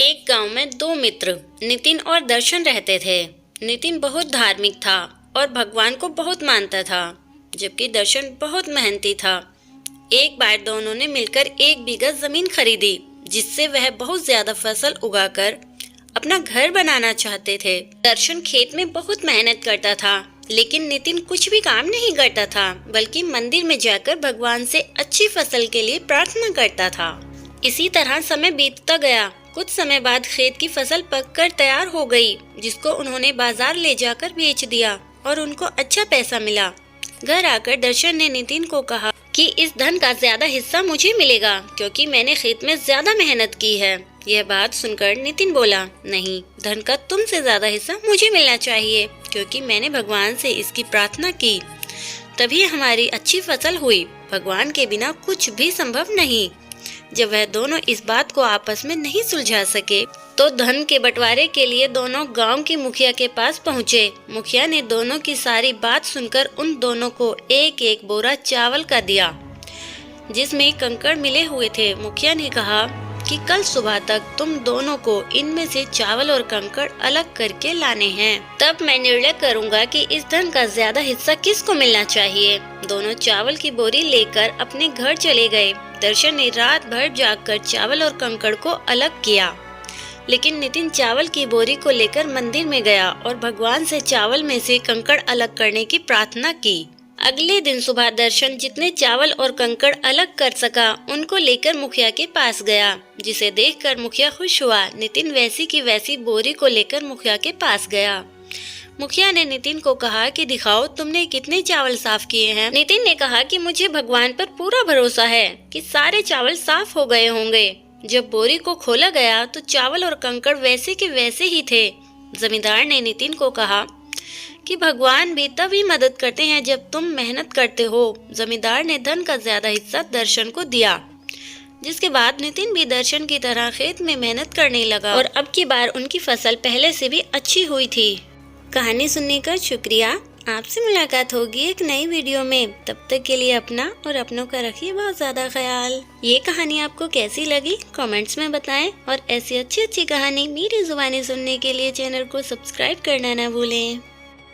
एक गांव में दो मित्र नितिन और दर्शन रहते थे। नितिन बहुत धार्मिक था और भगवान को बहुत मानता था, जबकि दर्शन बहुत मेहनती था। एक बार दोनों ने मिलकर 1 बीघा जमीन खरीदी, जिससे वह बहुत ज्यादा फसल उगाकर अपना घर बनाना चाहते थे। दर्शन खेत में बहुत मेहनत करता था, लेकिन नितिन कुछ भी काम नहीं करता था, बल्कि मंदिर में जाकर भगवान से अच्छी फसल के लिए प्रार्थना करता था। इसी तरह समय बीतता गया। कुछ समय बाद खेत की फसल पककर तैयार हो गई, जिसको उन्होंने बाजार ले जाकर बेच दिया और उनको अच्छा पैसा मिला। घर आकर दर्शन ने नितिन को कहा कि इस धन का ज्यादा हिस्सा मुझे मिलेगा, क्योंकि मैंने खेत में ज्यादा मेहनत की है। यह बात सुनकर नितिन बोला, नहीं, धन का तुमसे ज्यादा हिस्सा मुझे मिलना चाहिए, क्योंकि मैंने भगवान से इसकी प्रार्थना की, तभी हमारी अच्छी फसल हुई। भगवान के बिना कुछ भी संभव नहीं। जब वह दोनों इस बात को आपस में नहीं सुलझा सके, तो धन के बंटवारे के लिए दोनों गांव की मुखिया के पास पहुंचे। मुखिया ने दोनों की सारी बात सुनकर उन दोनों को एक एक बोरा चावल का दिया, जिसमें कंकड़ मिले हुए थे। मुखिया ने कहा कि कल सुबह तक तुम दोनों को इनमें से चावल और कंकड़ अलग करके लाने हैं, तब मैं निर्णय करूंगा कि इस धन का ज्यादा हिस्सा किसको मिलना चाहिए। दोनों चावल की बोरी लेकर अपने घर चले गए। दर्शन ने रात भर जागकर चावल और कंकड़ को अलग किया, लेकिन नितिन चावल की बोरी को लेकर मंदिर में गया और भगवान से चावल में से कंकड़ अलग करने की प्रार्थना की। अगले दिन सुबह दर्शन जितने चावल और कंकड़ अलग कर सका, उनको लेकर मुखिया के पास गया, जिसे देखकर मुखिया खुश हुआ। नितिन वैसी की वैसी बोरी को लेकर मुखिया के पास गया। मुखिया ने नितिन को कहा कि दिखाओ तुमने कितने चावल साफ किए हैं। नितिन ने कहा कि मुझे भगवान पर पूरा भरोसा है कि सारे चावल साफ हो गए होंगे। जब बोरी को खोला गया तो चावल और कंकड़ वैसे के वैसे ही थे। जमींदार ने नितिन को कहा कि भगवान भी तभी मदद करते हैं जब तुम मेहनत करते हो। जमींदार ने धन का ज्यादा हिस्सा दर्शन को दिया, जिसके बाद नितिन भी दर्शन की तरह खेत में मेहनत करने लगा और अब की बार उनकी फसल पहले से भी अच्छी हुई थी। कहानी सुनने का शुक्रिया। आपसे मुलाकात होगी एक नई वीडियो में। तब तक के लिए अपना और अपनों का रखिए बहुत ज़्यादा ख्याल। ये कहानी आपको कैसी लगी कमेंट्स में बताएं, और ऐसी अच्छी अच्छी कहानी मेरी ज़ुबानी सुनने के लिए चैनल को सब्सक्राइब करना ना भूलें।